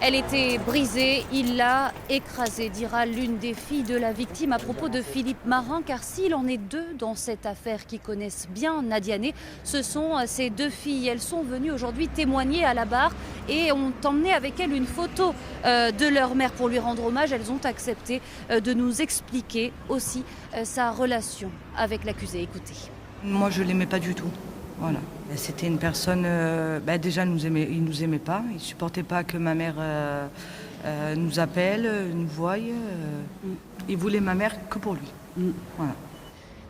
Elle était brisée, il l'a écrasée, dira l'une des filles de la victime à propos de Philippe Marin. Car s'il en est deux dans cette affaire qui connaissent bien Nadia Né, ce sont ces deux filles. Elles sont venues aujourd'hui témoigner à la barre et ont emmené avec elles une photo de leur mère pour lui rendre hommage. Elles ont accepté de nous expliquer aussi sa relation avec l'accusé. Écoutez. Moi, je l'aimais pas du tout. Voilà. C'était une personne, déjà, il nous aimait pas. Il supportait pas que ma mère nous appelle, nous voie. Il voulait ma mère que pour lui. Voilà.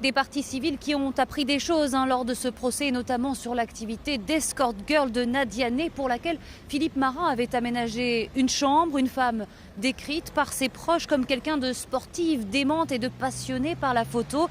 Des parties civiles qui ont appris des choses lors de ce procès, notamment sur l'activité d'escort girl de Nadia Né, pour laquelle Philippe Marin avait aménagé une chambre, une femme décrite par ses proches comme quelqu'un de sportive, d'aimante et de passionnée par la photo,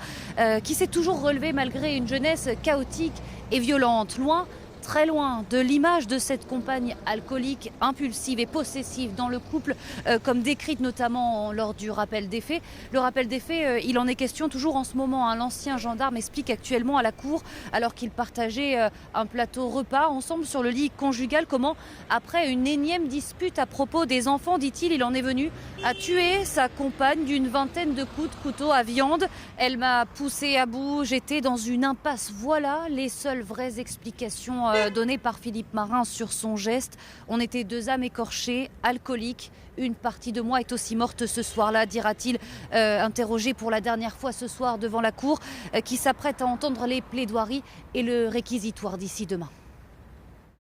qui s'est toujours relevée malgré une jeunesse chaotique et violente, loin, très loin de l'image de cette compagne alcoolique, impulsive et possessive dans le couple, comme décrite notamment lors du rappel des faits. Le rappel des faits, il en est question toujours en ce moment. L'ancien gendarme explique actuellement à la cour, alors qu'ils partageaient un plateau repas ensemble sur le lit conjugal, comment, après une énième dispute à propos des enfants, dit-il, il en est venu à tuer sa compagne d'une vingtaine de coups de couteau à viande. Elle m'a poussé à bout, j'étais dans une impasse. Voilà les seules vraies explications donné par Philippe Marin sur son geste. On était deux âmes écorchées, alcooliques. Une partie de moi est aussi morte ce soir-là, dira-t-il, interrogé pour la dernière fois ce soir devant la cour, qui s'apprête à entendre les plaidoiries et le réquisitoire d'ici demain.